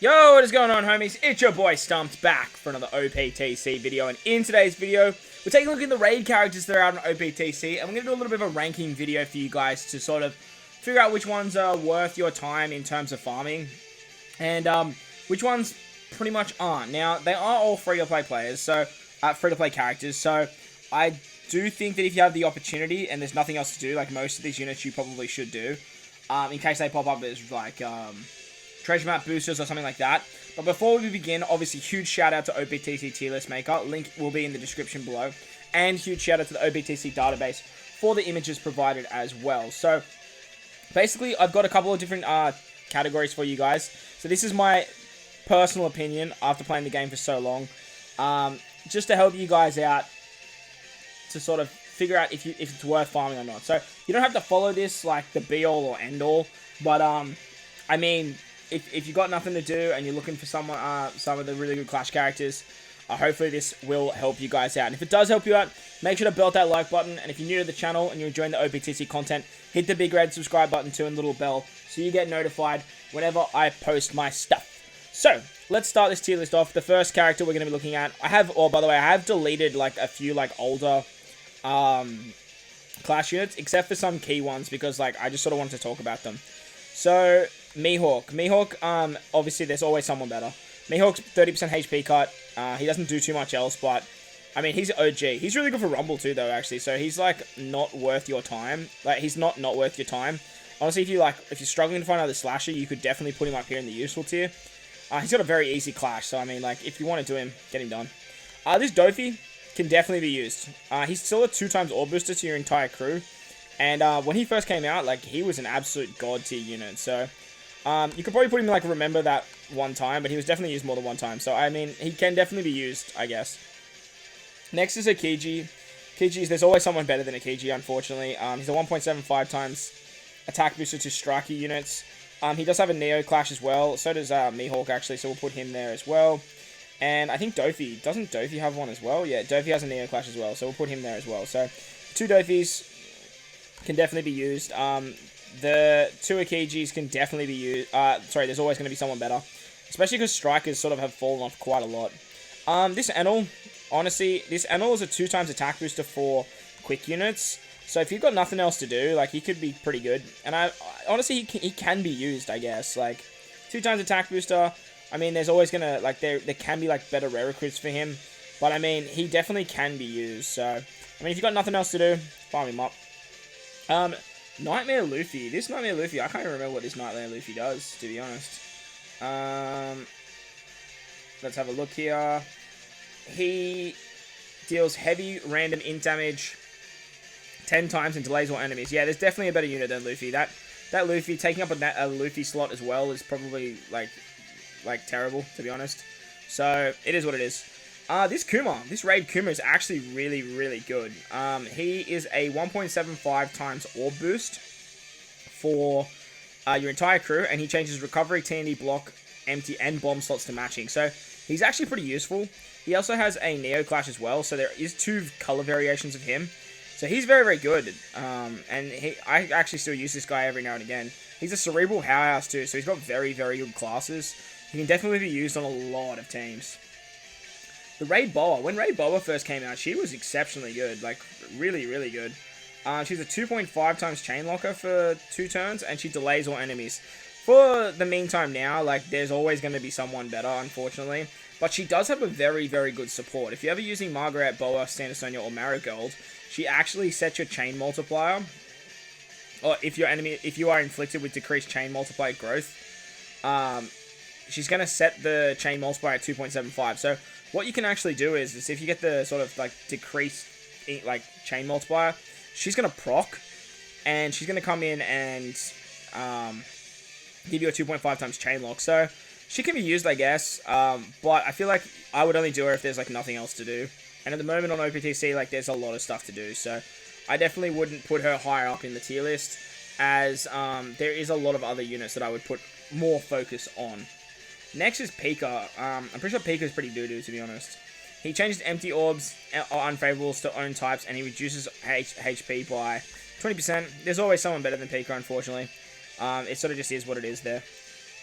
Yo, what is going on, homies? It's your boy Stumped back for another OPTC video, and in today's video, we're taking a look at the raid characters that are out on OPTC, and we're going to do a little bit of a ranking video for you guys to sort of figure out which ones are worth your time in terms of farming, and which ones pretty much aren't. Now, they are all free-to-play players, so free-to-play characters, so I do think that if you have the opportunity and there's nothing else to do, like most of these units you probably should do, in case they pop up as like treasure map boosters or something like that. But before we begin, obviously huge shout out to OPTC tier list maker, link will be in the description below, and huge shout out to the OPTC database for the images provided as well. So basically I've got a couple of different categories for you guys. So this is my personal opinion after playing the game for so long, just to help you guys out to sort of figure out if it's worth farming or not. So you don't have to follow this like the be all or end all, but I mean, if you've got nothing to do and you're looking for some of the really good Clash characters, hopefully this will help you guys out. And if it does help you out, make sure to belt that like button. And if you're new to the channel and you're enjoying the OPTC content, hit the big red subscribe button too and little bell so you get notified whenever I post my stuff. So let's start this tier list off. The first character we're going to be looking at, by the way, I have deleted like a few like older Clash units, except for some key ones because like I just sort of wanted to talk about them. So Mihawk, obviously there's always someone better. Mihawk's 30% HP cut. He doesn't do too much else, but I mean, he's OG. He's really good for Rumble too, though, actually. So he's like not worth your time. Like he's not worth your time. Honestly, if you're struggling to find another slasher, you could definitely put him up here in the useful tier. He's got a very easy clash, so I mean, like if you want to do him, get him done. This Dofi can definitely be used. He's still a 2x orb booster to your entire crew. And when he first came out, like he was an absolute god tier unit. So you could probably put him in, like, remember that one time, but he was definitely used more than one time. So, I mean, he can definitely be used, I guess. Next is Akiji. There's always someone better than Akiji, unfortunately. He's a 1.75 times attack booster to striker units. He does have a Neo Clash as well. So does Mihawk, actually, so we'll put him there as well. And I think Dofi. Doesn't Dofi have one as well? Yeah, Dofi has a Neo Clash as well, so we'll put him there as well. So, 2 Dofis can definitely be used. The 2 Akijis can definitely be used. There's always going to be someone better. Especially because strikers sort of have fallen off quite a lot. This Enel, honestly, this Enel is a 2x attack booster for quick units. So if you've got nothing else to do, like, he could be pretty good. And honestly, he can be used, I guess. Like, 2x attack booster, I mean, there's always going to, like, there can be, like, better rare recruits for him. But, I mean, he definitely can be used. So, I mean, if you've got nothing else to do, farm him up. Nightmare Luffy. This Nightmare Luffy, I can't even remember what this Nightmare Luffy does, to be honest. Let's have a look here. He deals heavy random int damage 10 times and delays all enemies. Yeah, there's definitely a better unit than Luffy. That Luffy, taking up a Luffy slot as well is probably, like terrible, to be honest. So, it is what it is. This raid Kuma is actually really, really good. He is a 1.75 times orb boost for your entire crew, and he changes recovery, TND, block, empty, and bomb slots to matching. So he's actually pretty useful. He also has a Neo Clash as well, so there is 2 color variations of him. So he's very, very good. And I actually still use this guy every now and again. He's a cerebral powerhouse too, so he's got very, very good classes. He can definitely be used on a lot of teams. The Raid Boa. When Raid Boa first came out, she was exceptionally good. Like, really, really good. She's a 2.5 times chain locker for 2 turns, and she delays all enemies. For the meantime now, like, there's always going to be someone better, unfortunately. But she does have a very, very good support. If you're ever using Margaret, Boa, Standard or Marigold, she actually sets your chain multiplier. Or if you are inflicted with decreased chain multiplier growth, she's going to set the chain multiplier at 2.75. So what you can actually do is if you get the sort of like decreased like chain multiplier, she's going to proc, and she's going to come in and give you a 2.5 times chain lock. So she can be used, I guess, but I feel like I would only do her if there's like nothing else to do. And at the moment on OPTC, like there's a lot of stuff to do. So I definitely wouldn't put her higher up in the tier list, as there is a lot of other units that I would put more focus on. Next is Pika. I'm pretty sure Pika is pretty doo-doo, to be honest. He changes empty orbs or unfavorables to own types, and he reduces HP by 20%. There's always someone better than Pika, unfortunately. It sort of just is what it is there.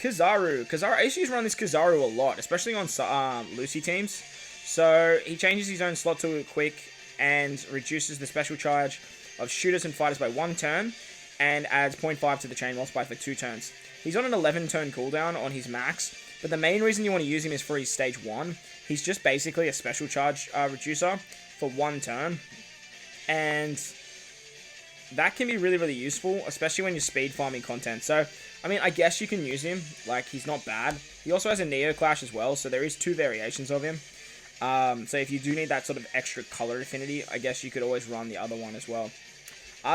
Kazaru. I used to run this Kazaru a lot, especially on Lucci teams. So he changes his own slot to quick and reduces the special charge of shooters and fighters by 1 turn, and adds 0.5 to the chain multiplier for 2 turns. He's on an 11 turn cooldown on his max, but the main reason you want to use him is for his stage 1. He's just basically a special charge reducer for 1 turn, and that can be really, really useful, especially when you're speed farming content. So, I mean, I guess you can use him. Like, he's not bad. He also has a Neo Clash as well, so there is 2 variations of him. So if you do need that sort of extra color affinity, I guess you could always run the other one as well.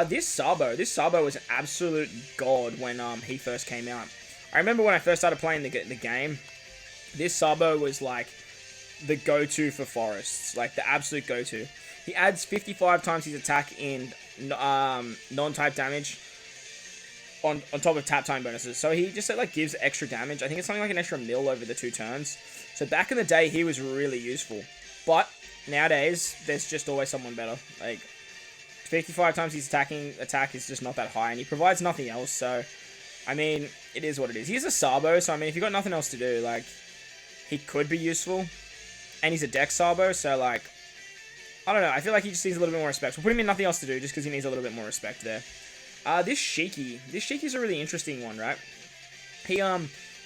This Sabo was an absolute god when he first came out. I remember when I first started playing the game, this Sabo was like the go-to for forests, like the absolute go-to. He adds 55 times his attack in non-type damage on top of tap time bonuses. So he just like gives extra damage. I think it's something like an extra mil over the 2 turns. So back in the day, he was really useful. But nowadays, there's just always someone better. Like 55 times his attack is just not that high, and he provides nothing else. So, I mean, it is what it is. He's a Sabo, so I mean, if you've got nothing else to do, like, he could be useful. And he's a Dex Sabo, so like, I don't know. I feel like he just needs a little bit more respect. We'll put him in nothing else to do, just because he needs a little bit more respect there. This Shiki's a really interesting one, right? He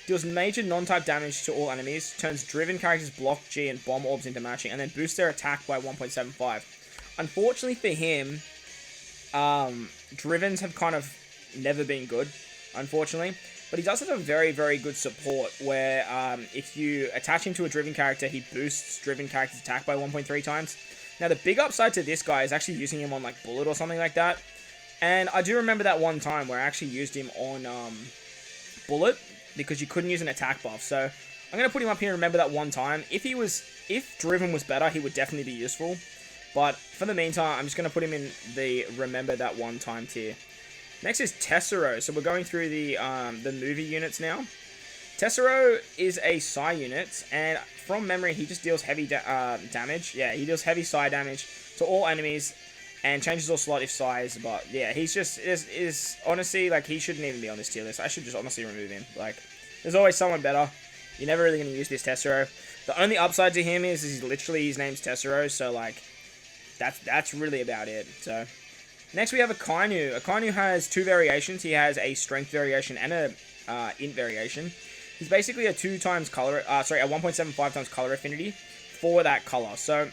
deals major non-type damage to all enemies, turns driven characters block G and bomb orbs into matching, and then boosts their attack by 1.75. Unfortunately for him, drivens have kind of never been good, unfortunately. But he does have a very, very good support where if you attach him to a driven character, he boosts driven character's attack by 1.3 times. Now, the big upside to this guy is actually using him on like Bullet or something like that. And I do remember that one time where I actually used him on Bullet because you couldn't use an attack buff. So I'm going to put him up here and remember that one time. If Driven was better, he would definitely be useful. But for the meantime, I'm just going to put him in the remember that one time tier. Next is Tessero. So we're going through the movie units now. Tessero is a Psi unit, and from memory, he just deals heavy damage. Yeah, he deals heavy Psi damage to all enemies, and changes all slot if Psi is, but yeah, he's just, is honestly, like, he shouldn't even be on this tier list. I should just honestly remove him. Like, there's always someone better. You're never really going to use this Tessero. The only upside to him is his name's Tessero, so, like, that's really about it. So, next we have a Kainu. A Kainu has 2 variations. He has a strength variation and a int variation. He's basically a 1.75 times color affinity for that color. So,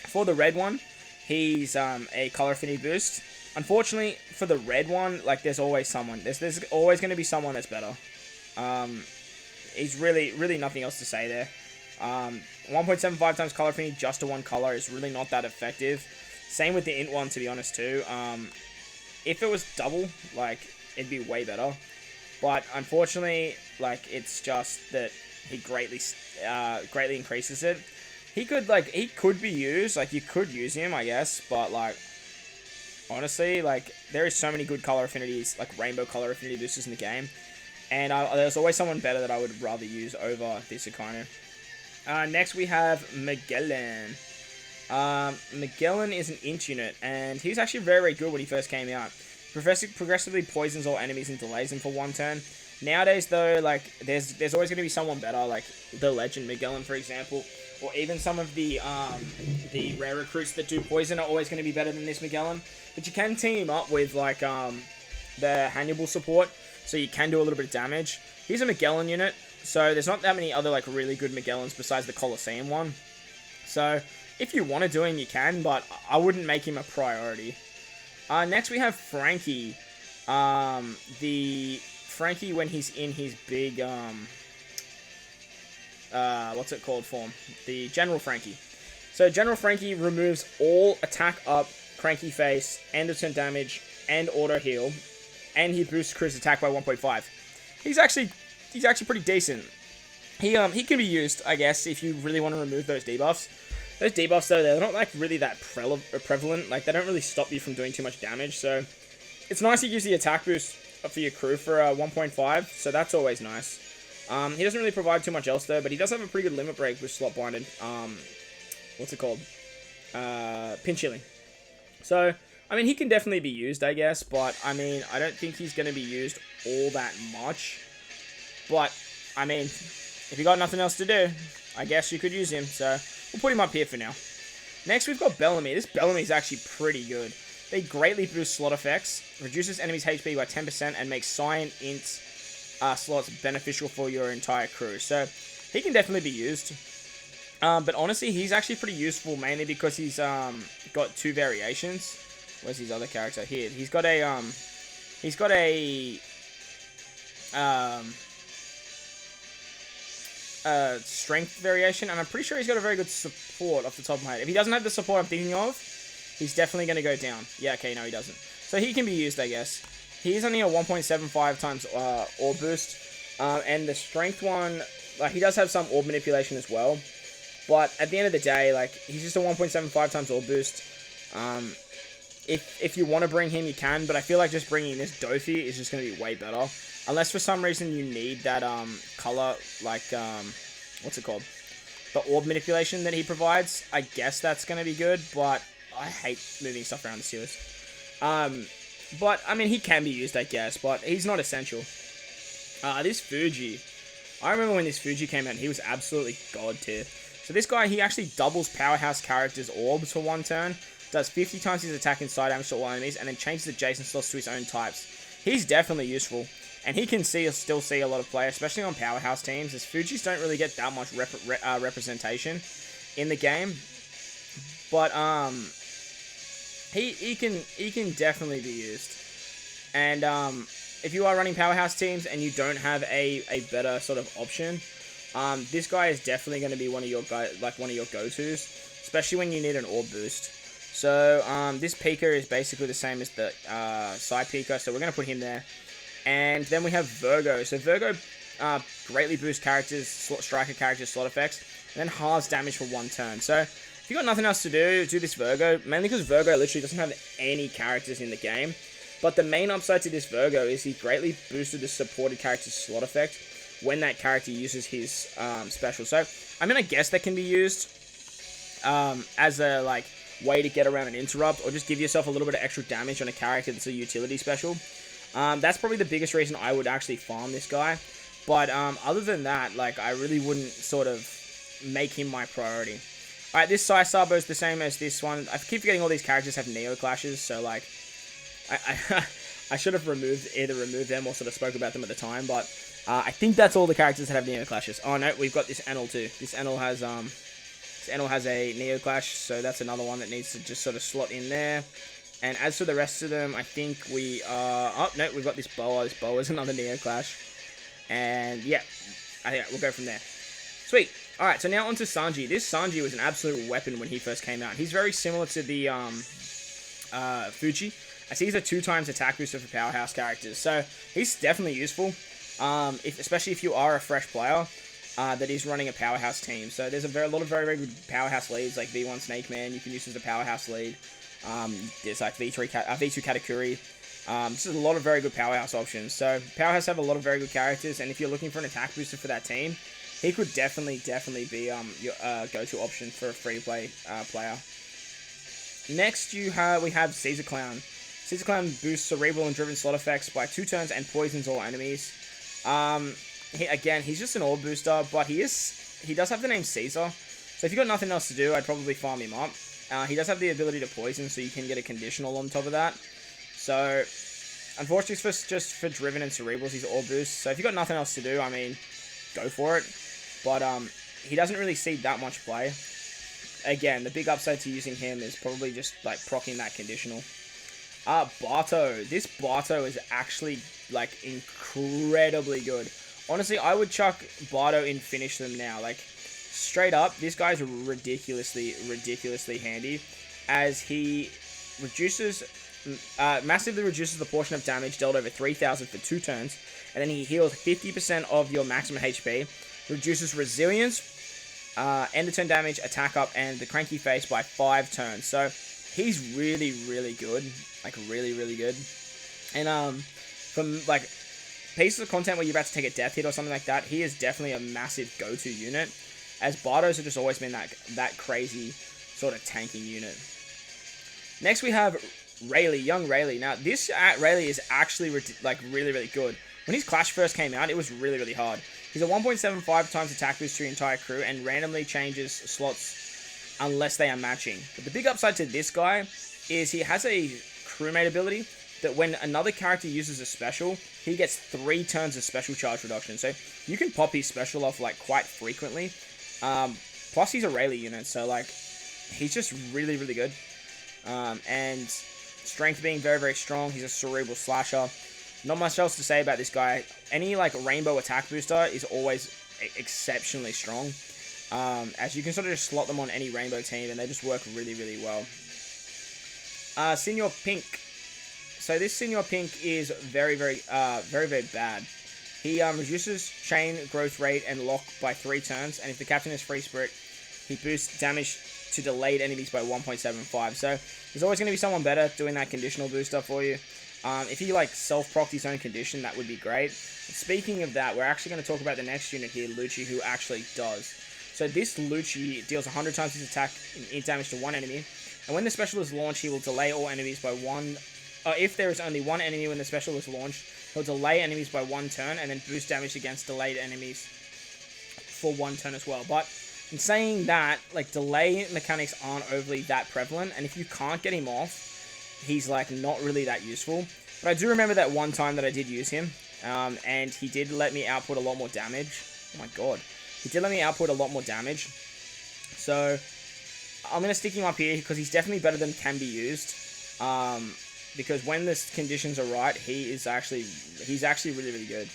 for the red one, he's a color affinity boost. Unfortunately, for the red one, like, there's always someone. There's always going to be someone that's better. He's really nothing else to say there. 1.75 times color affinity just to one color is really not that effective. Same with the int one, to be honest, too. If it was double, like, it'd be way better. But unfortunately, like, it's just that he greatly increases it. He could be used, like, you could use him, I guess, but, like, honestly, like, there is so many good color affinities, like, rainbow color affinity boosters in the game, and there's always someone better that I would rather use over this Akainu. Next, we have Magellan. Magellan is an int unit, and he's actually very, very good when he first came out. Progressively poisons all enemies and delays them for 1 turn. Nowadays, though, like, there's always going to be someone better, like the Legend Magellan, for example, or even some of the rare recruits that do poison are always going to be better than this Magellan. But you can team him up with, like, the Hannibal support, so you can do a little bit of damage. He's a Magellan unit, so there's not that many other, like, really good Magellans besides the Colosseum one. So, if you want to do him, you can, but I wouldn't make him a priority. Next, we have Frankie. Frankie when he's in his big, what's it called form? The General Frankie. So, General Frankie removes all attack up, cranky face, end of turn damage, and auto heal, and he boosts Chris' attack by 1.5. He's actually pretty decent. He can be used, I guess, if you really want to remove those debuffs. Those debuffs, though, they're not, like, really that prevalent. Like, they don't really stop you from doing too much damage, so it's nice to use the attack boost for your crew for 1.5, so that's always nice. He doesn't really provide too much else, though, but he does have a pretty good limit break with slot blinded. What's it called? Pinch healing. So, I mean, he can definitely be used, I guess, but, I mean, I don't think he's going to be used all that much. But, I mean, if you got nothing else to do, I guess you could use him. So, we'll put him up here for now. Next, we've got Bellamy. This Bellamy is actually pretty good. They greatly boost slot effects, reduces enemies' HP by 10%, and makes Cyan Int slots beneficial for your entire crew. So, he can definitely be used. But honestly, he's actually pretty useful, mainly because he's got two variations. Where's his other character? Here. He's got a strength variation, and I'm pretty sure he's got a very good support off the top of my head. If he doesn't have the support I'm thinking of, he's definitely going to go down. Yeah, okay, no, he doesn't. So he can be used, I guess. He's only a 1.75 times orb boost, and the strength one, like, he does have some orb manipulation as well. But at the end of the day, like, he's just a 1.75 times orb boost. If you want to bring him, you can, but I feel like just bringing this Dofi is just going to be way better. Unless for some reason you need that color, like, what's it called? The orb manipulation that he provides. I guess that's going to be good, but I hate moving stuff around the sewers. But, I mean, he can be used, I guess, but he's not essential. This Fuji. I remember when this Fuji came out, he was absolutely god tier. So this guy, he actually doubles Powerhouse characters' orbs for one turn, does 50 times his attack and side damage to all enemies, and then changes adjacent slots to his own types. He's definitely useful, and he can still see a lot of play, especially on Powerhouse teams, as Fujis don't really get that much representation in the game. But he can definitely be used. And if you are running Powerhouse teams and you don't have a better sort of option, this guy is definitely going to be one of your go-tos, especially when you need an orb boost. So this Pika is basically the same as the side Pika, so we're going to put him there. And then we have Virgo. So Virgo greatly boosts characters, striker characters, slot effects, and then halves damage for one turn. So if you got nothing else to do this Virgo, mainly because Virgo literally doesn't have any characters in the game. But the main upside to this Virgo is he greatly boosted the supported character's slot effect when that character uses his special. So, I mean, I guess that can be used as a, like, way to get around an interrupt, or just give yourself a little bit of extra damage on a character that's a utility special. That's probably the biggest reason I would actually farm this guy. But other than that, like, I really wouldn't sort of make him my priority. Alright, this Sabo is the same as this one. I keep forgetting all these characters have Neo Clashes, so, like, I should have either removed them or sort of spoke about them at the time, but I think that's all the characters that have Neo Clashes. Oh no, we've got this Enel too. This Enel has a Neo Clash, so that's another one that needs to just sort of slot in there. And as for the rest of them, I think we are... Oh, no, we've got this Boa. This Boa is another Neo Clash. And, yeah, I think we'll go from there. Sweet. Alright, so now on to Sanji. This Sanji was an absolute weapon when he first came out. He's very similar to the Fuji, as he's a 2 times attack booster for Powerhouse characters. So, he's definitely useful, especially if you are a fresh player that is running a Powerhouse team. So, there's a lot of very, very good Powerhouse leads, like V1 Snake Man, you can use as a Powerhouse lead. There's like V2 Katakuri. This is a lot of very good Powerhouse options. So, Powerhouse have a lot of very good characters, and if you're looking for an attack booster for that team, he could definitely be your go-to option for a free-to-play player. Next, we have Caesar Clown. Caesar Clown boosts cerebral and driven slot effects by 2 turns and poisons all enemies. He's just an orb booster, but he does have the name Caesar. So if you got nothing else to do, I'd probably farm him up. He does have the ability to poison, so you can get a conditional on top of that. So, unfortunately, just for driven and cerebrals, he's orb boost. So if you got nothing else to do, I mean, go for it. But he doesn't really see that much play. Again, the big upside to using him is probably just like proccing that conditional. Barto. This Barto is actually like incredibly good. Honestly, I would chuck Barto in finish them now. Like, straight up, this guy's ridiculously handy, as he massively reduces the portion of damage dealt over 3,000 for 2 turns, and then he heals 50% of your maximum HP, reduces resilience, end of turn damage, attack up, and the cranky face by 5 turns. So he's really good, like really good. And from like pieces of content where you're about to take a death hit or something like that, he is definitely a massive go-to unit, as Bartos have just always been that crazy sort of tanking unit. Next we have Rayleigh, young Rayleigh. Now this Rayleigh is actually really good. When his Clash first came out, it was really, really hard. He's a 1.75 times attack boost to your entire crew and randomly changes slots unless they are matching. But the big upside to this guy is he has a crewmate ability that when another character uses a special, he gets 3 turns of special charge reduction. So you can pop his special off like quite frequently. Plus he's a Rayleigh unit, so like he's just really, really good. And strength being very, very strong. He's a cerebral slasher. Not much else to say about this guy. Any like rainbow attack booster is always exceptionally strong. As you can sort of just slot them on any rainbow team and they just work really, really well. Senor Pink. So this Senor Pink is very, very bad. He reduces chain growth rate and lock by 3 turns, and if the captain is free spirit, he boosts damage to delayed enemies by 1.75. So there's always going to be someone better doing that conditional booster for you. If he like self-procced his own condition, that would be great. Speaking of that, we're actually going to talk about the next unit here, Lucci, who actually does. So this Lucci deals 100 times his attack in damage to one enemy, and when the special is launched, he will delay all enemies by 1. If there is only one enemy when the special is launched, he'll delay enemies by 1 turn and then boost damage against delayed enemies for 1 turn as well. But in saying that, like, delay mechanics aren't overly that prevalent, and if you can't get him off, he's like not really that useful. But I do remember that one time that I did use him, and he did let me output a lot more damage. Oh my god. He did let me output a lot more damage. So I'm going to stick him up here because he's definitely better than can be used. Because when the conditions are right, he's actually really, really good.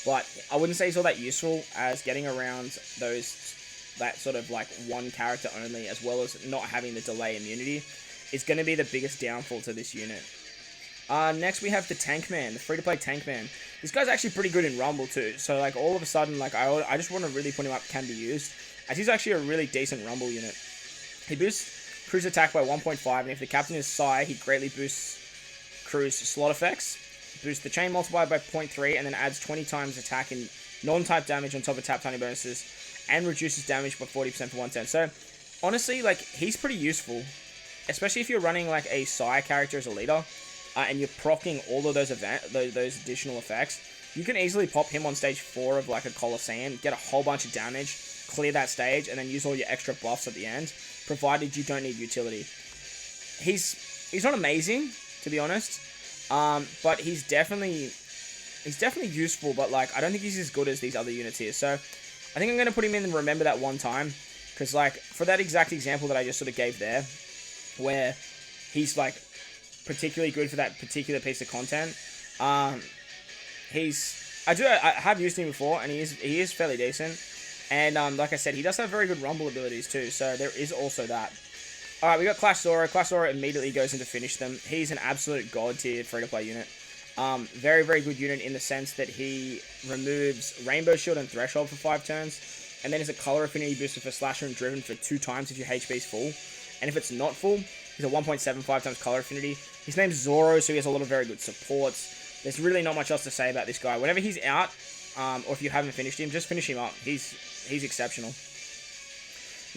But I wouldn't say he's all that useful, as getting around that sort of like one character only, as well as not having the delay immunity, is going to be the biggest downfall to this unit. Next we have the Tank Man, the free-to-play Tank Man. This guy's actually pretty good in Rumble too, so like all of a sudden, like I just want to really put him up can be used, as he's actually a really decent Rumble unit. He boosts crew's attack by 1.5, and if the captain is Sai, he greatly boosts crew's slot effects, boosts the chain multiplier by 0.3, and then adds 20 times attack and non-type damage on top of tap tiny bonuses, and reduces damage by 40% for 1 turn. So honestly, like, he's pretty useful, especially if you're running like a Sai character as a leader, and you're proccing all of those additional effects. You can easily pop him on stage 4 of like a Colosseum, get a whole bunch of damage, clear that stage, and then use all your extra buffs at the end, provided you don't need utility. He's not amazing, to be honest, but he's definitely useful, but like I don't think he's as good as these other units here. So I think I'm going to put him in and remember that one time, because like for that exact example that I just sort of gave there, where he's like particularly good for that particular piece of content, I have used him before, and he is fairly decent, and like I said, he does have very good Rumble abilities too, so there is also that. Alright, we got Clash Zorro. Clash Zorro immediately goes into finish them. He's an absolute god tier free-to-play unit. Very, very good unit in the sense that he removes Rainbow Shield and Threshold for 5 turns, and then is a color affinity booster for Slasher and Driven for 2 times if your HP is full. And if it's not full, he's a 1.75 times color affinity. His name's Zorro, so he has a lot of very good supports. There's really not much else to say about this guy. Whenever he's out, or if you haven't finished him, just finish him up. He's exceptional.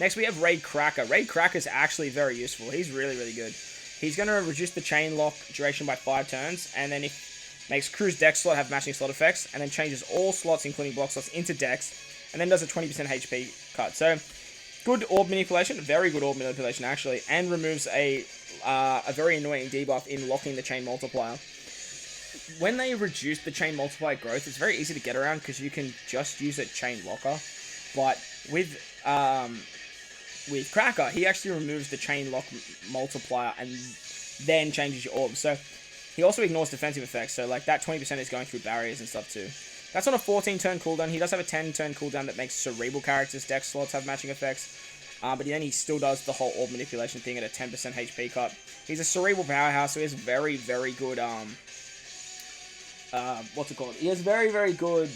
Next, we have Raid Cracker. Raid Cracker is actually very useful. He's really, really good. He's going to reduce the chain lock duration by 5 turns, and then makes crew's deck slot have matching slot effects, and then changes all slots, including block slots, into decks, and then does a 20% HP cut. So, good orb manipulation, very good orb manipulation actually, and removes a very annoying debuff in locking the chain multiplier. When they reduce the chain multiplier growth, it's very easy to get around because you can just use a chain locker, but with Cracker, he actually removes the chain lock multiplier and then changes your orb. So he also ignores defensive effects, so like that 20% is going through barriers and stuff too. That's on a 14 turn cooldown. He does have a 10 turn cooldown that makes cerebral characters' deck slots have matching effects. But then he still does the whole orb manipulation thing at a 10% HP cut. He's a cerebral powerhouse, so he has very, very good, what's it called? He has very, very good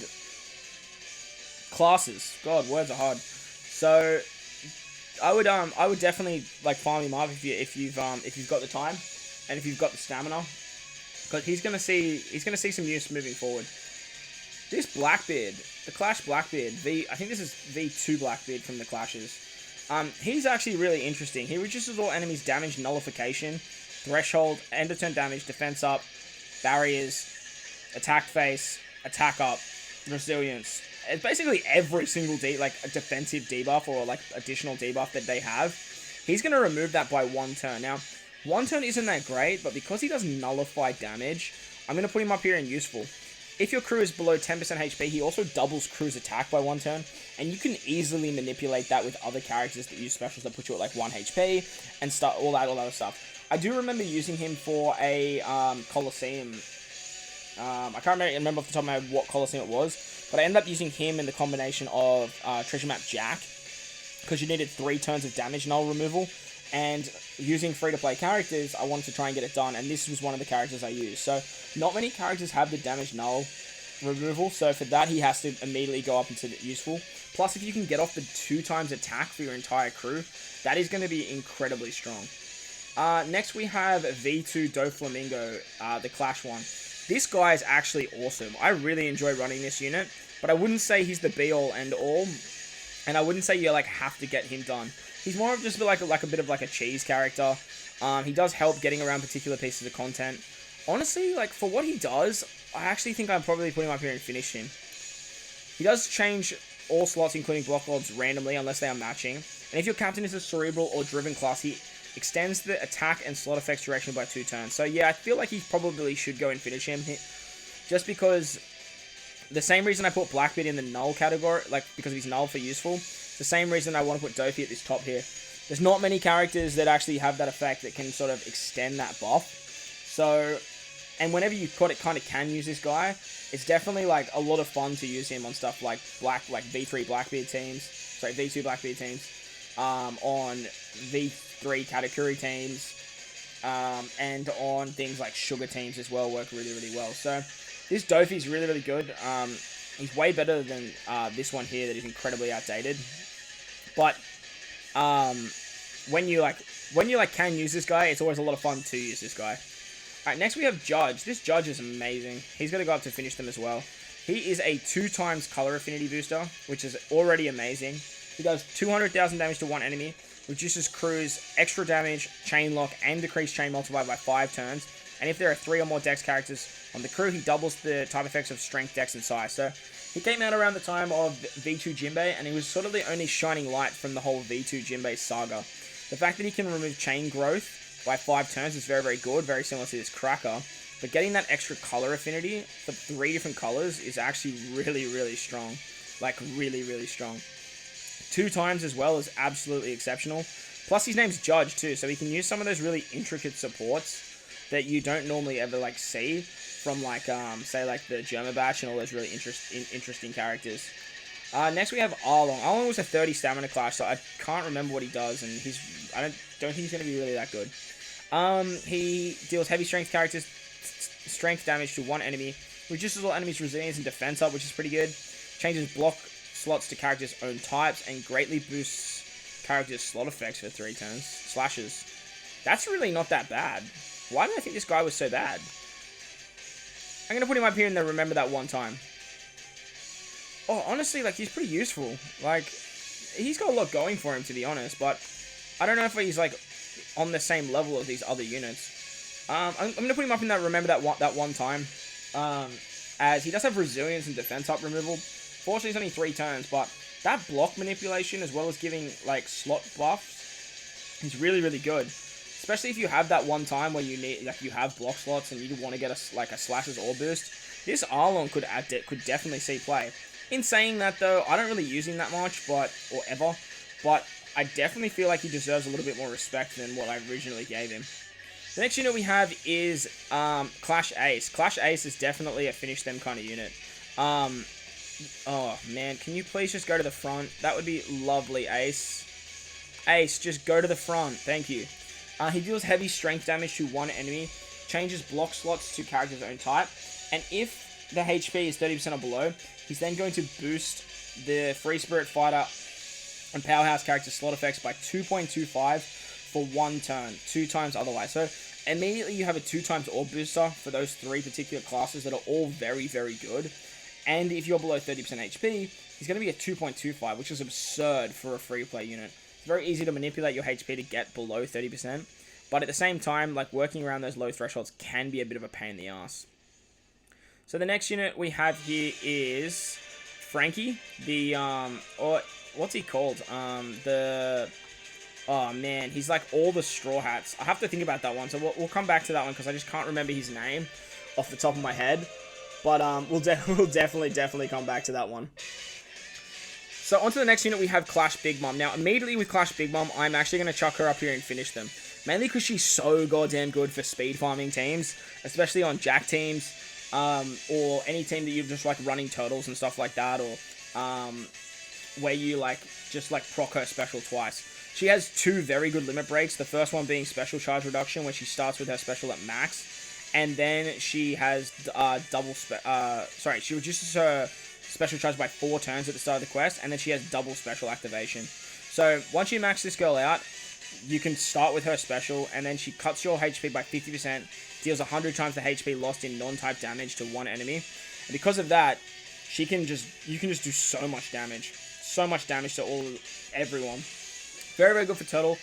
classes. God, words are hard. So I would definitely like farm him up if you've got the time and if you've got the stamina, because he's gonna see some use moving forward. This Blackbeard, the Clash Blackbeard, I think this is V2 Blackbeard from the Clashes. He's actually really interesting. He reduces all enemies' damage nullification, threshold, end of turn damage, defense up, barriers, attack face, attack up, resilience. It's basically every single like a defensive debuff or like additional debuff that they have. He's going to remove that by 1 turn. Now, 1 turn isn't that great, but because he does nullify damage, I'm going to put him up here in useful. If your crew is below 10% HP, he also doubles crew's attack by 1 turn, and you can easily manipulate that with other characters that use specials that put you at like 1 HP and all that other stuff. I do remember using him for a Coliseum. I can't remember off the top of my head what Coliseum it was, but I ended up using him in the combination of Treasure Map Jack, because you needed 3 turns of damage null removal, and using free-to-play characters, I wanted to try and get it done, and this was one of the characters I used. So, not many characters have the damage null removal, so for that, he has to immediately go up into the useful. Plus, if you can get off the 2 times attack for your entire crew, that is going to be incredibly strong. Next, we have V2 Doflamingo, the Clash one. This guy is actually awesome. I really enjoy running this unit, but I wouldn't say he's the be-all, end-all, and I wouldn't say you like have to get him done. He's more of just like a bit of like a cheese character. He does help getting around particular pieces of content. Honestly, like for what he does, I actually think I'd probably put him up here and finish him. He does change all slots, including block lobs, randomly unless they are matching. And if your captain is a cerebral or driven class, he extends the attack and slot effects duration by 2 turns. So yeah, I feel like he probably should go and finish him. Just because the same reason I put Blackbeard in the null category, like because he's null for useful, it's the same reason I want to put Dofi at this top here. There's not many characters that actually have that effect that can sort of extend that buff. So, and whenever you kind of can use this guy, it's definitely like a lot of fun to use him on stuff like V3 Blackbeard teams, sorry, V2 Blackbeard teams, on V3 Katakuri teams, and on things like Sugar teams as well work really, really well. So, this Dofi is really, really good. He's way better than this one here that is incredibly outdated. But when you can use this guy, it's always a lot of fun to use this guy. Alright, next we have Judge. This Judge is amazing. He's going to go up to finish them as well. He is a 2 times color affinity booster, which is already amazing. He does 200,000 damage to one enemy, reduces crew's extra damage, chain lock, and decreased chain multiplier by 5 turns. And if there are 3 or more dex characters on the crew, he doubles the type effects of strength, dex, and size. So he came out around the time of V2 Jinbei, and he was sort of the only shining light from the whole V2 Jinbei saga. The fact that he can remove chain growth by 5 turns is very, very good, very similar to this Cracker. But getting that extra color affinity for 3 different colors is actually really, really strong. Like, really, really strong. 2 times as well is absolutely exceptional. Plus, his name's Judge, too, so he can use some of those really intricate supports that you don't normally ever, like, see from, like, say, like, the Germa Batch and all those really interesting characters. Next we have Arlo. Arlo was a 30 stamina clash, so I can't remember what he does, and I don't think he's going to be really that good. He deals heavy strength strength damage to one enemy, reduces all enemies' resilience and defense up, which is pretty good, changes block slots to characters' own types, and greatly boosts characters' slot effects for 3 turns. Slashes. That's really not that bad. Why did I think this guy was so bad? I'm going to put him up here and then remember that one time. Oh, honestly, like, he's pretty useful. Like, he's got a lot going for him, to be honest, but I don't know if he's, like, on the same level as these other units. I'm going to put him up in that remember that one time, as he does have resilience and defense up removal. Fortunately, it's only 3 turns, but that block manipulation, as well as giving, like, slot buffs, is really, really good. Especially if you have that one time where you need, like, you have block slots and you want to get a slashes or boost. This Arlon could definitely see play. In saying that, though, I don't really use him that much, but I definitely feel like he deserves a little bit more respect than what I originally gave him. The next unit we have is Clash Ace. Clash Ace is definitely a finish them kind of unit. Oh man, can you please just go to the front? That would be lovely, Ace. Ace, just go to the front. Thank you. He deals heavy strength damage to one enemy, changes block slots to character's own type, and if the HP is 30% or below, he's then going to boost the Free Spirit Fighter and Powerhouse character slot effects by 2.25 for 1 turn, 2 times otherwise. So immediately you have a 2 times orb booster for those 3 particular classes that are all very, very good. And if you're below 30% HP, he's going to be a 2.25, which is absurd for a free play unit. It's very easy to manipulate your HP to get below 30%, but at the same time, like, working around those low thresholds can be a bit of a pain in the ass. So the next unit we have here is Frankie, the, or what's he called? Oh man, he's like all the Straw Hats. I have to think about that one, so we'll come back to that one because I just can't remember his name off the top of my head. But we'll definitely come back to that one. So on to the next unit, we have Clash Big Mom. Now, immediately with Clash Big Mom, I'm actually going to chuck her up here and finish them. Mainly because she's so goddamn good for speed farming teams, especially on Jack teams, or any team that you're just like running turtles and stuff like that, or where you like just like proc her special twice. She has 2 very good limit breaks. The first one being special charge reduction, where she starts with her special at max, and then she has she reduces her special charge by 4 turns at the start of the quest, and then she has double special activation. So once you max this girl out, you can start with her special, and then she cuts your HP by 50%, deals 100 times the HP lost in non-type damage to one enemy, and because of that, you can just do so much damage to everyone. Very, very good for turtle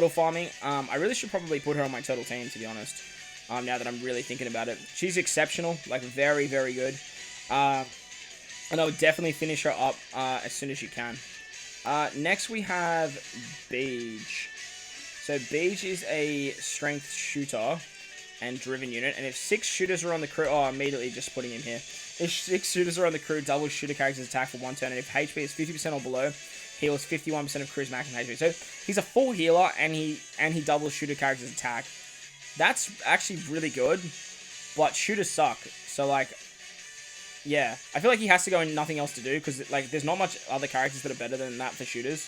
farming. I really should probably put her on my turtle team, to be honest. Now that I'm really thinking about it, she's exceptional, like very, very good. And I would definitely finish her up as soon as you can. Next we have Beige. So Beige is a strength shooter and driven unit, and if 6 shooters are on the crew, immediately just putting him here. If 6 shooters are on the crew, double shooter character's attack for 1 turn, and if HP is 50% or below, heals 51% of crew's maximum HP. So he's a full healer, and he doubles shooter character's attack. That's actually really good, but shooters suck. So like, yeah, I feel like he has to go in nothing else to do, because like there's not much other characters that are better than that for shooters.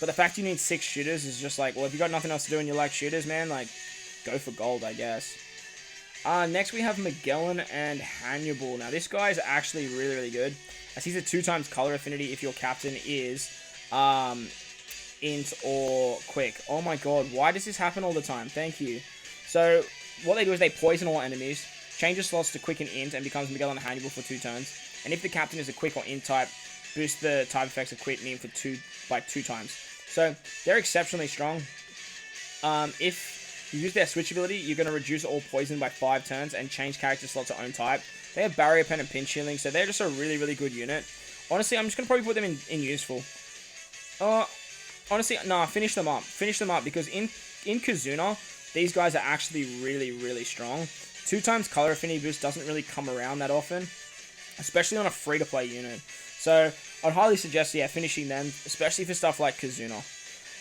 But the fact you need 6 shooters is just like, well, if you got nothing else to do and you like shooters, man, like, go for gold, I guess. Next we have Magellan and Hannibal. Now this guy is actually really, really good, as he's a 2x color affinity if your captain is int or quick. Oh my god, why does this happen all the time? Thank you. So what they do is they poison all enemies, changes slots to quick and int, and becomes Magellan and Hannibal for 2 turns. And if the captain is a quick or int type, boost the type effects of quick and int by 2 times. So they're exceptionally strong. If you use their switch ability, you're going to reduce all poison by 5 turns and change character slot to own type. They have barrier pen and pinch healing, so they're just a really, really good unit. Honestly, I'm just going to probably put them in useful. Honestly, nah, finish them up. Finish them up, because in Kazuna, these guys are actually really, really strong. 2x color affinity boost doesn't really come around that often, especially on a free-to-play unit. So I'd highly suggest, yeah, finishing them, especially for stuff like Kazuna.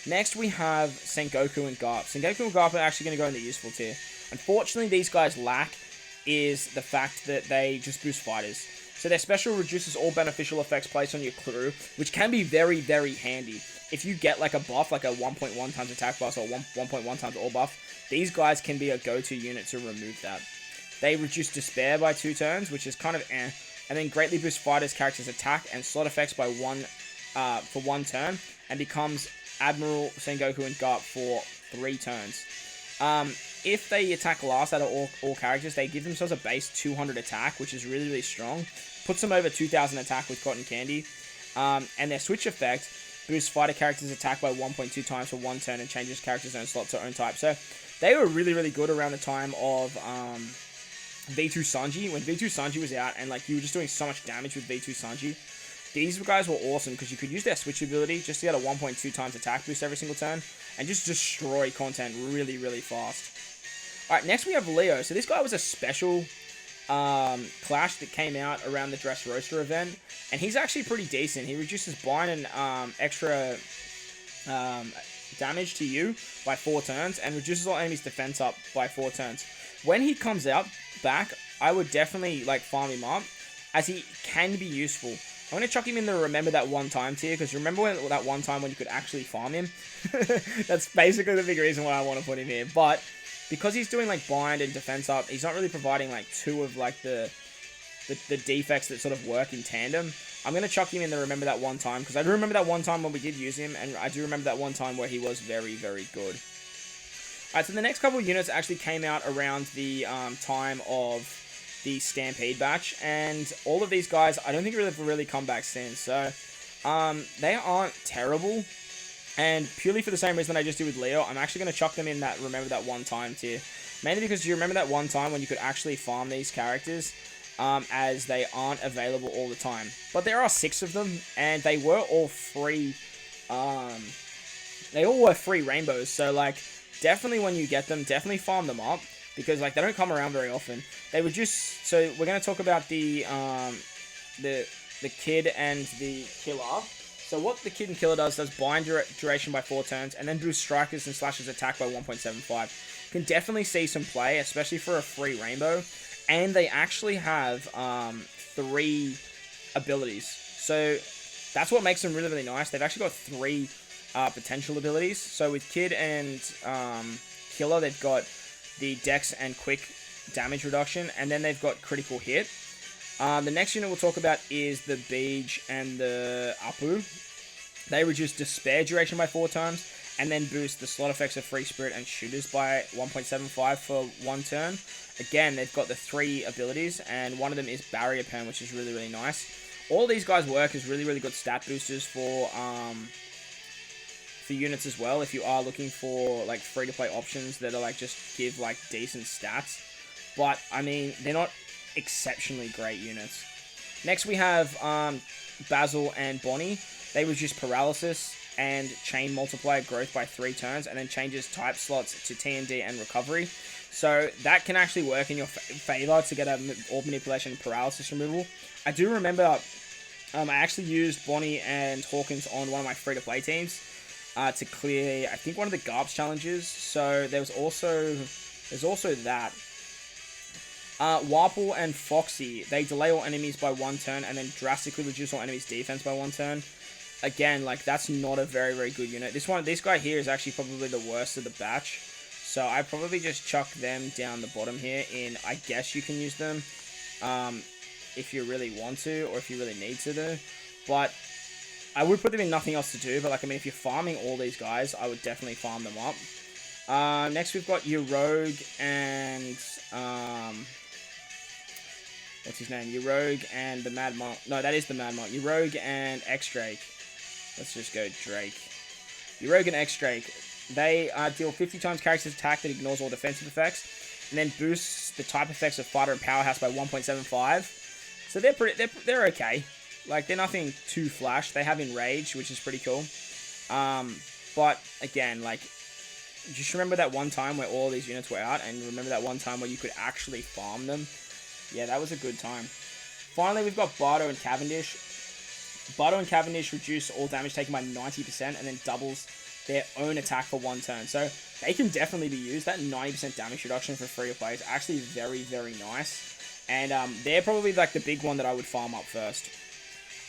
Next, we have Sengoku and Garp. Sengoku and Garp are actually going to go in the useful tier. Unfortunately, these guys lack is the fact that they just boost fighters. So their special reduces all beneficial effects placed on your crew, which can be very, very handy. If you get like a buff, like a 1.1 times attack buff or 1.1 times all buff, these guys can be a go-to unit to remove that. They reduce despair by 2 turns, which is kind of eh, and then greatly boost fighters' characters' attack and slot effects by for 1 turn, and becomes Admiral Sengoku and Garp for 3 turns. If they attack last out of all characters, they give themselves a base 200 attack, which is really, really strong. Puts them over 2000 attack with Cotton Candy. And their switch effect boosts fighter characters' attack by 1.2 times for 1 turn and changes characters' own slot to own type. So they were really, really good around the time of V2 Sanji. When V2 Sanji was out and like you were just doing so much damage with V2 Sanji, these guys were awesome because you could use their switch ability just to get a 1.2 times attack boost every single turn and just destroy content really, really fast. Alright, next we have Leo. So this guy was a special clash that came out around the Dress Roaster event, and he's actually pretty decent. He reduces bind and extra damage to you by 4 turns and reduces all enemies' defense up by 4 turns. When he comes out back, I would definitely like farm him up, as he can be useful. I'm going to chuck him in the Remember That One Time tier, because remember that one time when you could actually farm him? That's basically the big reason why I want to put him here. But because he's doing like bind and defense up, he's not really providing like 2 of like the defects that sort of work in tandem. I'm going to chuck him in the Remember That One Time, because I do remember that one time when we did use him, and I do remember that one time where he was very, very good. Alright, so the next couple of units actually came out around the time of the Stampede batch, and all of these guys, I don't think really come back since, so they aren't terrible, and purely for the same reason I just did with Leo, I'm actually going to chuck them in that Remember That One Time tier, mainly because you remember that one time when you could actually farm these characters, as they aren't available all the time. But there are 6 of them, and they were all free. They all were free rainbows, so like definitely when you get them, definitely farm them up because like they don't come around very often. They were just so we're gonna talk about the kid and the killer. So what the kid and killer does bind duration by 4 turns, and then boost strikers and slashers attack by 1.75. Can definitely see some play, especially for a free rainbow. And they actually have 3 abilities. So that's what makes them really, really nice. They've actually got 3 potential abilities. So with Kid and Killer, they've got the Dex and Quick damage reduction. And then they've got critical hit. The next unit we'll talk about is the Beige and the Apu. They reduce Despair duration by 4 times. And then boost the slot effects of Free Spirit and Shooters by 1.75 for 1 turn. Again, they've got the 3 abilities, and one of them is Barrier Pen, which is really, really nice. All these guys work as really, really good stat boosters for units as well, if you are looking for like free-to-play options that are like just give like decent stats. But, I mean, they're not exceptionally great units. Next, we have Basil and Bonnie. They reduce Paralysis and Chain Multiplier growth by 3 turns, and then changes type slots to TND and Recovery. So that can actually work in your favor to get a Orb Manipulation and Paralysis removal. I do remember I actually used Bonnie and Hawkins on one of my free-to-play teams to clear, I think, one of the GARPS challenges. So there's also that. Warple and Foxy, they delay all enemies by 1 turn and then drastically reduce all enemies' defense by 1 turn. Again, like, that's not a very, very good unit. This guy here is actually probably the worst of the batch. So I probably just chuck them down the bottom here I guess you can use them if you really want to or if you really need to do. But I would put them in nothing else to do. But, like, I mean, if you're farming all these guys, I would definitely farm them up. Next, we've got Eurog and... what's his name? Eurog and the Mad Monk. No, that is the Mad Monk. Eurog and X-Drake. Let's just go Drake. Eurog and X-Drake. They deal 50 times character's attack that ignores all defensive effects, and then boosts the type effects of Fighter and Powerhouse by 1.75. So they're okay. Like, they're nothing too flash. They have Enrage, which is pretty cool. But again, like, just remember that one time where all these units were out, and remember that one time where you could actually farm them. Yeah, that was a good time. Finally, we've got Bardo and Cavendish. Bardo and Cavendish reduce all damage taken by 90% and then doubles their own attack for 1 turn. So they can definitely be used. That 90% damage reduction for free-to-play is actually very, very nice. And they're probably like the big one that I would farm up first.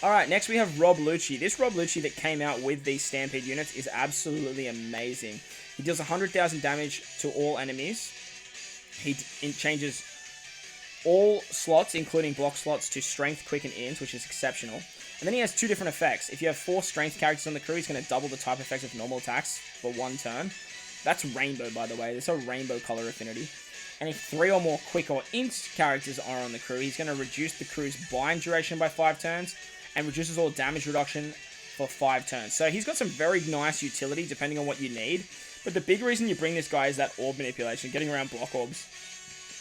Alright, next we have Rob Lucci. This Rob Lucci that came out with these Stampede units is absolutely amazing. He deals 100,000 damage to all enemies. He changes all slots, including block slots, to Strength, Quick, and Int, which is exceptional. And then he has 2 different effects. If you have 4 Strength characters on the crew, he's going to double the type effects of normal attacks for 1 turn. That's Rainbow, by the way. There's a Rainbow color affinity. And if 3 or more Quick or Int characters are on the crew, he's going to reduce the crew's bind duration by 5 turns and reduces all damage reduction for 5 turns. So he's got some very nice utility depending on what you need. But the big reason you bring this guy is that orb manipulation, getting around block orbs.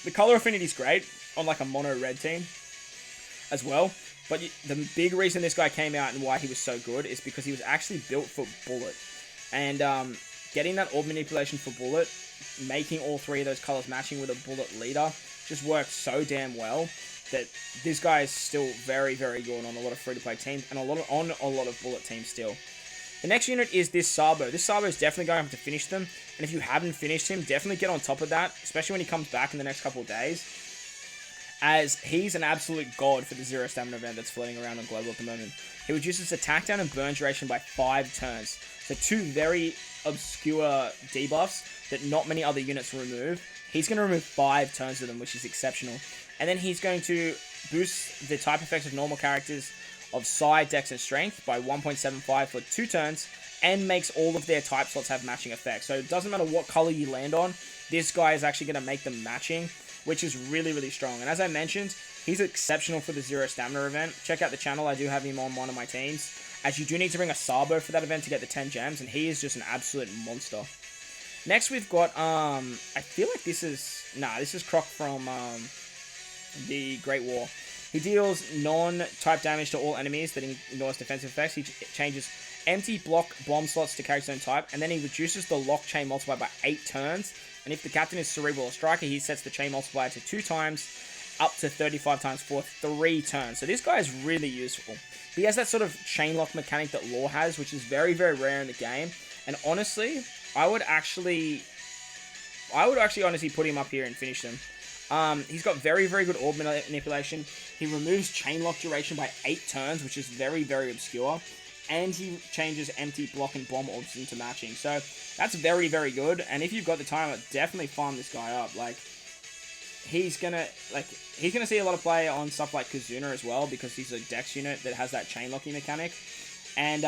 The color affinity is great on like a mono red team as well. But the big reason this guy came out and why he was so good is because he was actually built for Bullet. And getting that orb manipulation for Bullet, making all 3 of those colors matching with a Bullet leader, just worked so damn well that this guy is still very, very good on a lot of free-to-play teams and on a lot of Bullet teams still. The next unit is this Sabo. This Sabo is definitely going to have to finish them. And if you haven't finished him, definitely get on top of that, especially when he comes back in the next couple of days, as he's an absolute god for the 0 stamina event that's floating around on Global at the moment. He reduces attack down and burn duration by 5 turns. So 2 very obscure debuffs that not many other units remove. He's going to remove 5 turns of them, which is exceptional. And then he's going to boost the type effects of normal characters of Psi, Dex, and Strength by 1.75 for 2 turns, and makes all of their type slots have matching effects. So it doesn't matter what color you land on, this guy is actually going to make them matching, which is really, really strong. And as I mentioned, he's exceptional for the 0 stamina event. Check out the channel, I do have him on one of my teams, as you do need to bring a Sabo for that event to get the 10 gems, and he is just an absolute monster. Next we've got, I feel like this is Croc from the Great War. He deals non-type damage to all enemies that ignores defensive effects. He changes empty block bomb slots to character's own type, and then he reduces the lock chain multiplier by 8 turns. And if the captain is cerebral or striker, he sets the chain multiplier to 2 times, up to 35 times for 3 turns. So this guy is really useful. He has that sort of chain lock mechanic that Law has, which is very, very rare in the game. And honestly, I would actually honestly put him up here and finish them. He's got very, very good orb manipulation. He removes chain lock duration by 8 turns, which is very, very obscure. And he changes empty block and bomb orbs into matching. So that's very, very good. And if you've got the time, I'd definitely farm this guy up. Like, he's gonna see a lot of play on stuff like Kazuna as well, because he's a dex unit that has that chain locking mechanic. And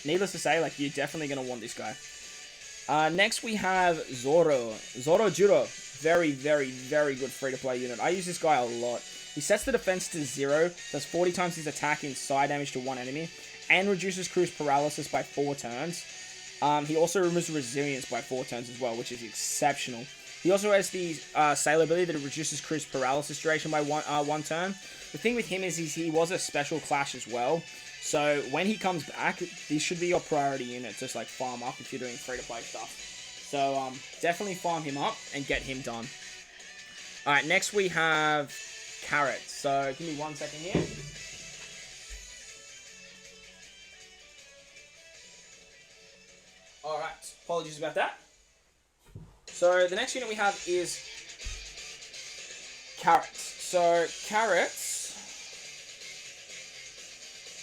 needless to say, like, you're definitely gonna want this guy. Next we have Zorro Zoro. Very, very, very good free-to-play unit. I use this guy a lot. He sets the defense to 0, does 40 times his attack in side damage to 1 enemy, and reduces crew's paralysis by 4 turns. He also removes resilience by 4 turns as well, which is exceptional. He also has the sailor ability that reduces crew's paralysis duration by 1 turn. The thing with him is he was a special clash as well. So when he comes back, this should be your priority unit to just like farm up if you're doing free-to-play stuff. So definitely farm him up and get him done. Alright, next we have Carrot. So give me 1 second here. Alright, apologies about that. So the next unit we have is Carrot. So Carrot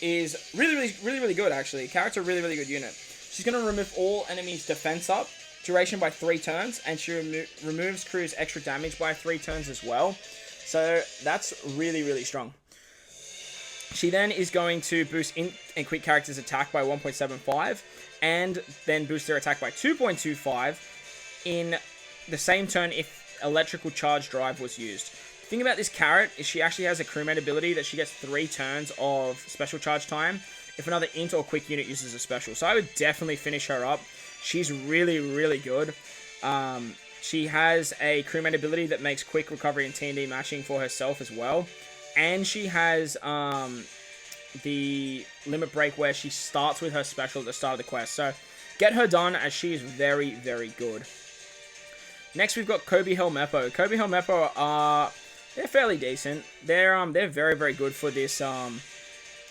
is really good actually. Carrot's a really good unit. She's going to remove all enemies' defense up, duration by 3 turns, and she removes crew's extra damage by 3 turns as well. So that's really strong. She then is going to boost int and quick characters' attack by 1.75, and then boost their attack by 2.25 in the same turn if electrical charge drive was used. The thing about this Carrot is she actually has a crewmate ability that she gets 3 turns of special charge time if another int or quick unit uses a special. So I would definitely finish her up. She's really good. She has a crewmate ability that makes quick recovery and T&D matching for herself as well. And she has the limit break where she starts with her special at the start of the quest. So get her done, as she is very good. Next we've got Kobe Helmeppo. Kobe Helmeppo are they're fairly decent. They're very good for this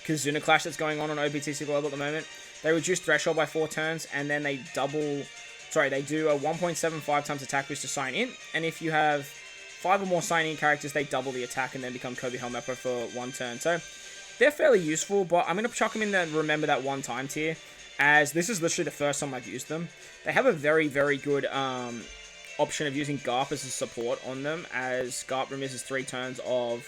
Kazuna clash that's going on OPTC Global at the moment. They reduce threshold by 4 turns, and then they do a 1.75 times attack boost to sign in, and if you have 5 or more sign in characters, they double the attack and then become Kobe Helmeppo for 1 turn. So they're fairly useful, but I'm going to chuck them in the remember that one time tier, as this is literally the first time I've used them. They have a very good option of using Garp as a support on them, as Garp removes 3 turns of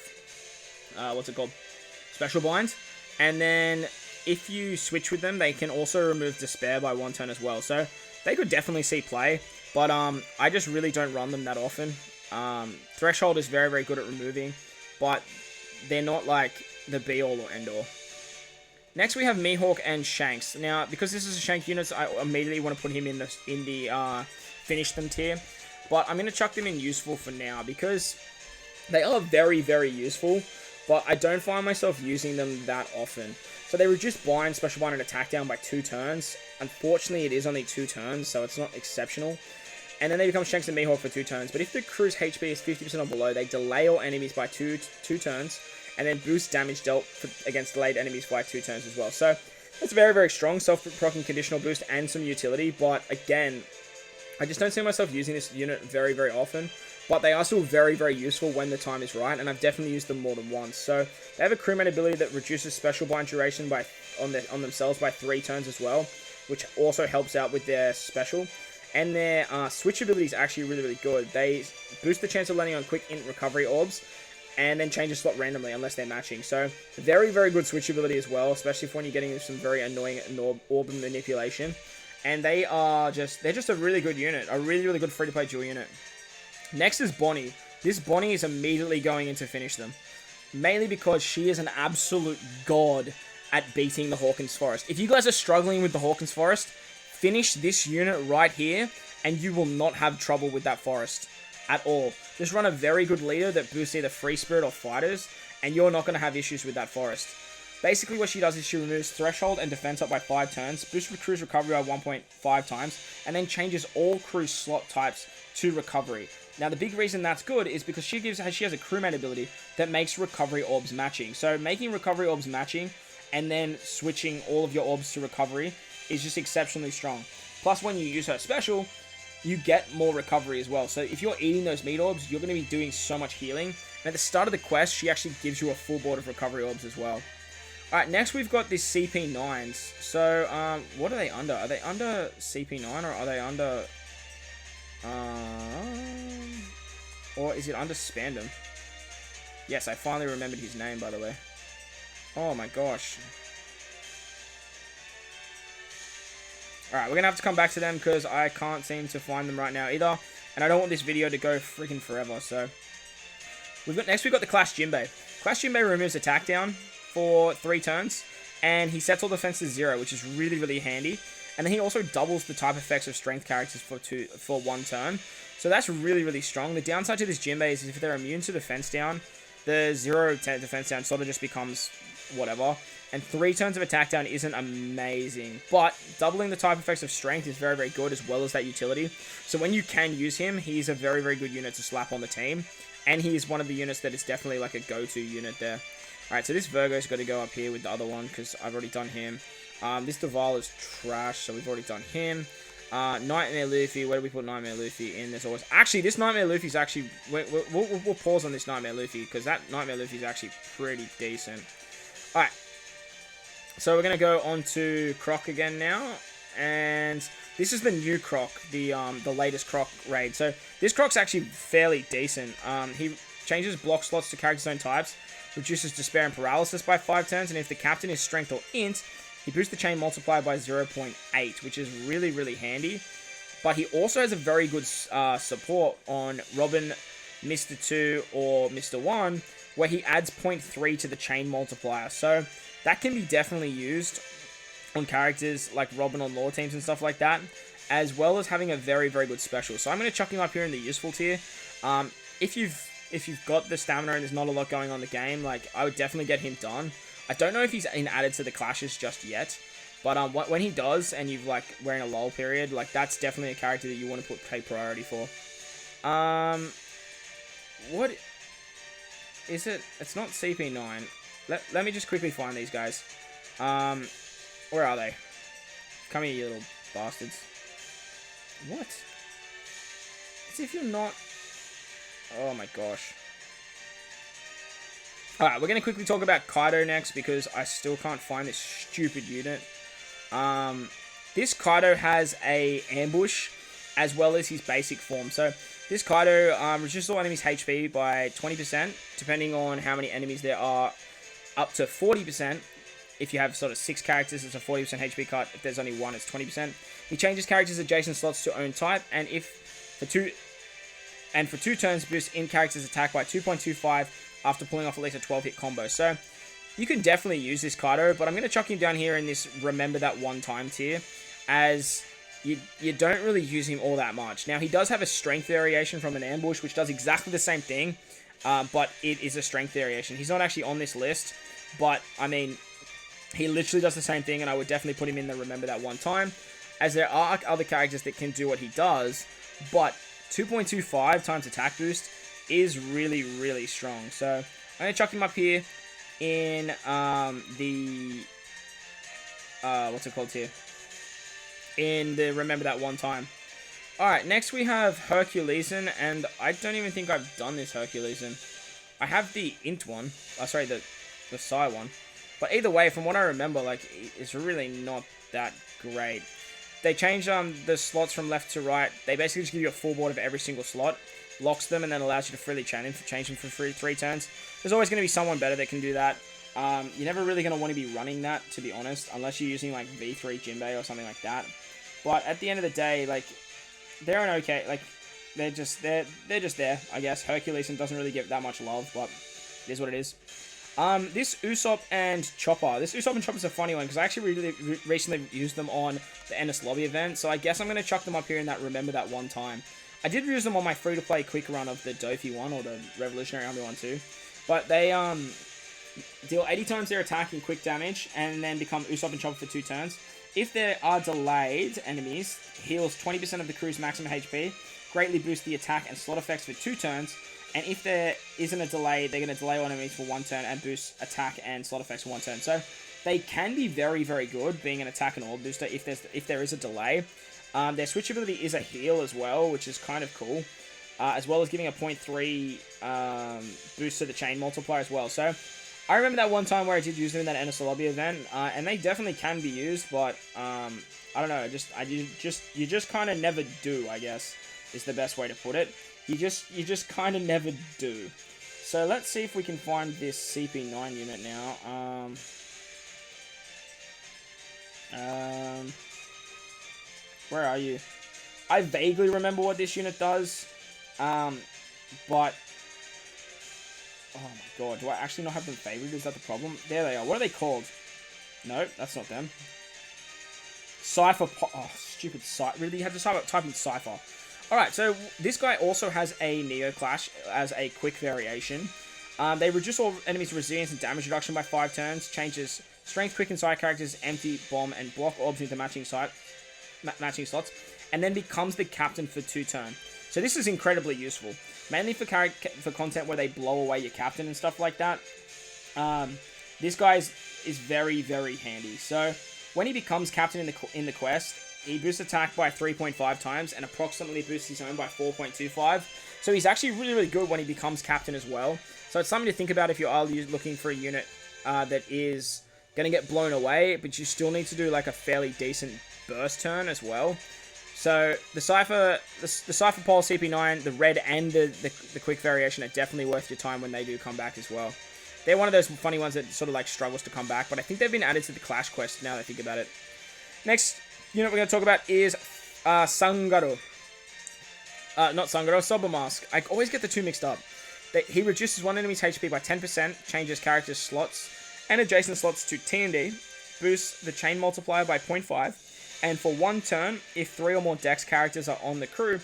special binds, and then if you switch with them, they can also remove Despair by 1 turn as well. So they could definitely see play, but I just really don't run them that often. Threshold is very good at removing, but they're not like the be-all or end-all. Next we have Mihawk and Shanks. Now, because this is a Shank unit, I immediately want to put him in the finish them tier, but I'm going to chuck them in useful for now, because they are very useful, but I don't find myself using them that often. So they reduce bind, special bind, and attack down by 2 turns. Unfortunately, it is only 2 turns, so it's not exceptional. And then they become Shanks and Mihawk for 2 turns. But if the crew's HP is 50% or below, they delay all enemies by 2 turns, and then boost damage dealt against delayed enemies by 2 turns as well. So that's very strong, self-proccing conditional boost and some utility. But again, I just don't see myself using this unit very often. But they are still very useful when the time is right, and I've definitely used them more than once. So they have a crewmate ability that reduces special bind duration on themselves by 3 turns as well, which also helps out with their special. And their switch ability is actually really good. They boost the chance of landing on quick int recovery orbs, and then change a slot randomly unless they're matching. So very good switch ability as well, especially for when you're getting into some very annoying orb manipulation. And they're just a really good unit, a really good free-to-play dual unit. Next is Bonnie. This Bonnie is immediately going in to finish them, mainly because she is an absolute god at beating the Hawkins Forest. If you guys are struggling with the Hawkins Forest, finish this unit right here, and you will not have trouble with that forest at all. Just run a very good leader that boosts either Free Spirit or Fighters, and you're not going to have issues with that forest. Basically what she does is she removes Threshold and Defense up by 5 turns, boosts crew's recovery by 1.5 times, and then changes all crew slot types to recovery. Now the big reason that's good is because she has a crewmate ability that makes recovery orbs matching. So making recovery orbs matching and then switching all of your orbs to recovery is just exceptionally strong. Plus when you use her special, you get more recovery as well. So if you're eating those meat orbs, you're going to be doing so much healing. And at the start of the quest, she actually gives you a full board of recovery orbs as well. Alright, next we've got these CP9s. So, what are they under? Are they under CP9 or are they under... or is it under Spandam? Yes, I finally remembered his name, by the way. Oh my gosh. Alright, we're going to have to come back to them because I can't seem to find them right now either. And I don't want this video to go freaking forever, so... Next we've got the Clash Jimbo. Clash Jimbo removes attack down for 3 turns. And he sets all defense to 0, which is really, really handy. And then he also doubles the type effects of strength characters for 1 turn. So that's really, really strong. The downside to this Jimbo is if they're immune to defense down, the 0 defense down sort of just becomes whatever. And 3 turns of attack down isn't amazing. But doubling the type effects of strength is very, very good, as well as that utility. So when you can use him, he's a very, very good unit to slap on the team. And he's one of the units that is definitely like a go-to unit there. Alright, so this Virgo's got to go up here with the other one, because I've already done him. This Duval is trash, so we've already done him. Nightmare Luffy, where do we put Nightmare Luffy in? There's always... Actually, this Nightmare Luffy's actually... We'll pause on this Nightmare Luffy, because that Nightmare Luffy's actually pretty decent. Alright. So we're going to go on to Croc again now. And this is the new Croc, the latest Croc raid. So this Croc's actually fairly decent. He changes block slots to character zone types, reduces Despair and Paralysis by 5 turns, and if the captain is Strength or Int, he boosts the chain multiplier by 0.8, which is really, really handy. But he also has a very good support on Robin, Mr. 2, or Mr. 1, where he adds 0.3 to the chain multiplier. So that can be definitely used on characters like Robin on lore teams and stuff like that, as well as having a very, very good special. So I'm going to chuck him up here in the useful tier. If you've got the stamina and there's not a lot going on in the game, like, I would definitely get him done. I don't know if he's added to the clashes just yet, but when he does, and you've like we're in a lull period, like that's definitely a character that you want to take priority for. What is it? It's not CP9. Let me just quickly find these guys. Where are they? Come here, you little bastards. What? As if you're not... Oh my gosh. Alright, we're going to quickly talk about Kaido next, because I still can't find this stupid unit. This Kaido has a ambush, as well as his basic form. So, this Kaido reduces all enemies' HP by 20%, depending on how many enemies there are, up to 40%. If you have sort of 6 characters, it's a 40% HP cut. If there's only 1, it's 20%. He changes characters' adjacent slots to own type, and for 2 turns, boosts in characters' attack by 2.25 after pulling off at least a 12-hit combo. So, you can definitely use this Kaido, but I'm going to chuck him down here in this Remember That One Time tier, as you don't really use him all that much. Now, he does have a strength variation from an ambush, which does exactly the same thing, but it is a strength variation. He's not actually on this list, but, I mean, he literally does the same thing, and I would definitely put him in the Remember That One Time, as there are other characters that can do what he does, but 2.25 times attack boost is really, really strong. So, I'm going to chuck him up here in what's it called here? In the Remember That One Time. Alright, next we have Herculesan, and I don't even think I've done this Herculesan. I have the Int one. Sorry, the Psi one. But either way, from what I remember, like, it's really not that great. They change the slots from left to right. They basically just give you a full board of every single slot, locks them, and then allows you to freely change them for 3 turns. There's always going to be someone better that can do that. You're never really going to want to be running that, to be honest, unless you're using like V3 Jimbo or something like that. But at the end of the day, like, they're an okay, like, they're just there, I guess. Hercules doesn't really get that much love, but it is what it is. This Usopp and Chopper. This Usopp and Chopper is a funny one, because I actually really recently used them on the Ennis Lobby event, so I guess I'm going to chuck them up here in that Remember That One Time. I did use them on my free-to-play quick run of the Dofi one, or the Revolutionary Army one too. But they deal 80 times their attack in quick damage, and then become Usopp and Chopper for 2 turns. If there are delayed enemies, heals 20% of the crew's maximum HP, greatly boost the attack and slot effects for 2 turns. And if there isn't a delay, they're going to delay all enemies for 1 turn and boost attack and slot effects for 1 turn. So they can be very, very good, being an attack and orb booster if there is a delay. Their switch ability is a heal as well, which is kind of cool. As well as giving a 0.3 boost to the chain multiplier as well. So I remember that one time where I did use them in that Eniso Lobby event, and they definitely can be used, but I don't know, you just kind of never do, I guess, is the best way to put it. You just kind of never do. So let's see if we can find this CP9 unit now. Where are you? I vaguely remember what this unit does, but oh my god, do I actually not have them favored? Is that the problem? There they are. What are they called? No, that's not them. Cypher. Oh, stupid Cypher. Really, you have to type in Cypher. Alright, so this guy also has a Neo Clash as a quick variation. They reduce all enemies' resilience and damage reduction by 5 turns, changes strength, quick, and side characters, empty, bomb, and block orbs into matching slots, and then becomes the captain for 2 turns. So this is incredibly useful, mainly for content where they blow away your captain and stuff like that. This guy is very, very handy. So when he becomes captain in the quest, he boosts attack by 3.5 times and approximately boosts his own by 4.25. So he's actually really, really good when he becomes captain as well. So it's something to think about if you are looking for a unit that is going to get blown away, but you still need to do like a fairly decent burst turn as well. So the Cypher Pole CP9, the red and the quick variation are definitely worth your time when they do come back as well. They're one of those funny ones that sort of like struggles to come back, but I think they've been added to the Clash quest now that I think about it. Next unit we're going to talk about is Sangato. Not Sangato, Sabo Mask. I always get the two mixed up. He reduces one enemy's HP by 10%, changes character slots and adjacent slots to T&D, boosts the chain multiplier by 0.5, and for 1 turn, if 3 or more Dex characters are on the crew,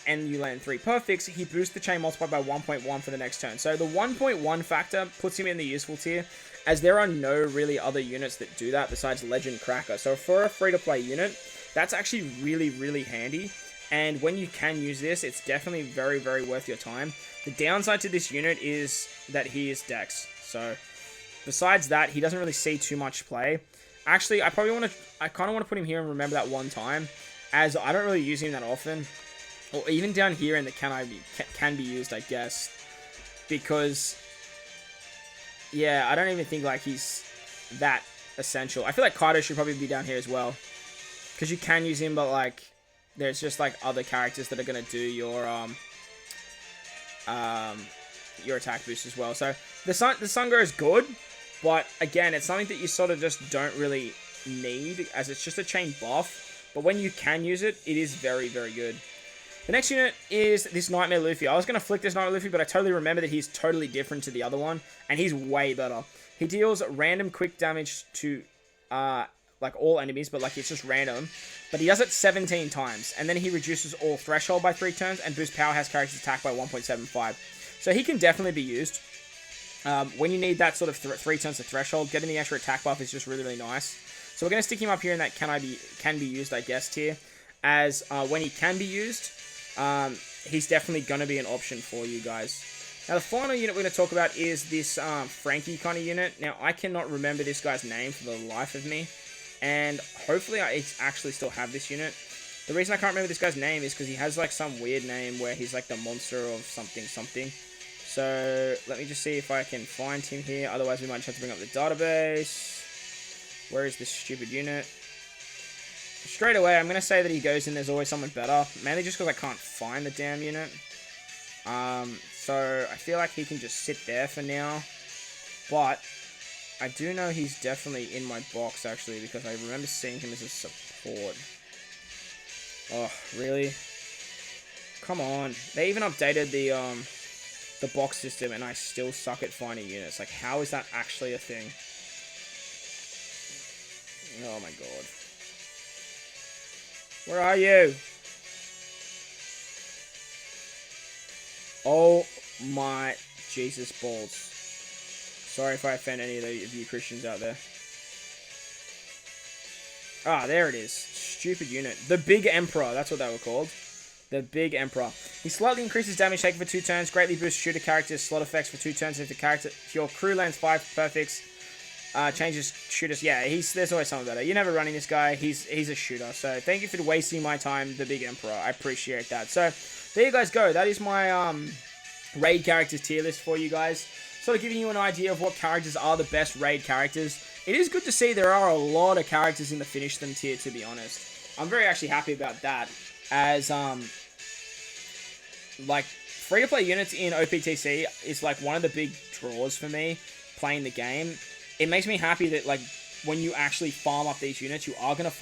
and you land 3 perfects, he boosts the chain multiplier by 1.1 for the next turn. So the 1.1 factor puts him in the useful tier, as there are no really other units that do that besides Legend Cracker. So for a free-to-play unit, that's actually really, really handy. And when you can use this, it's definitely very, very worth your time. The downside to this unit is that he is Dex. So besides that, he doesn't really see too much play. Actually, I kind of want to put him here and remember that one time, as I don't really use him that often. Or even down here in the can be used, I guess. Because, yeah, I don't even think like he's that essential. I feel like Kaido should probably be down here as well. Because you can use him, but like, there's just like other characters that are going to do your attack boost as well. So the Sungo is good, but again, it's something that you sort of just don't really need, as it's just a chain buff. But when you can use it, it is very, very good. The next unit is this Nightmare Luffy. I was going to flick this Nightmare Luffy, but I totally remember that he's totally different to the other one, and he's way better. He deals random quick damage to like all enemies, but like it's just random. But he does it 17 times, and then he reduces all threshold by 3 turns and boosts Powerhouse character's attack by 1.75. So he can definitely be used. When you need that sort of 3 turns of threshold, getting the extra attack buff is just really, really nice. So we're going to stick him up here in that can be used, I guess, tier. As when he can be used, he's definitely going to be an option for you guys. Now the final unit we're going to talk about is this Frankie kind of unit. Now I cannot remember this guy's name for the life of me. And hopefully I actually still have this unit. The reason I can't remember this guy's name is because he has like some weird name where he's like the monster of something. So let me just see if I can find him here. Otherwise we might just have to bring up the database. Where is this stupid unit? Straight away I'm going to say that he goes in There's Always Someone Better. Mainly just because I can't find the damn unit. So I feel like he can just sit there for now. But I do know he's definitely in my box, actually, because I remember seeing him as a support. Oh, really? Come on. They even updated the box system, and I still suck at finding units. Like, how is that actually a thing? Oh, my God. Where are you? Oh my Jesus balls. Sorry if I offend any of you Christians out there. Ah, there it is. Stupid unit. The Big Emperor. That's what they were called. The Big Emperor. He slightly increases damage taken for 2 turns. Greatly boosts shooter characters' slot effects for 2 turns. If your crew lands 5 perfects, changes shooters. Yeah, there's always something better. You're never running this guy. He's a shooter. So thank you for wasting my time, the Big Emperor. I appreciate that. So there you guys go. That is my raid characters tier list for you guys. Sort of giving you an idea of what characters are the best raid characters. It is good to see there are a lot of characters in the finish them tier, to be honest. I'm very actually happy about that. As like free-to-play units in OPTC is like one of the big draws for me playing the game. It makes me happy that like when you actually farm up these units, you are going to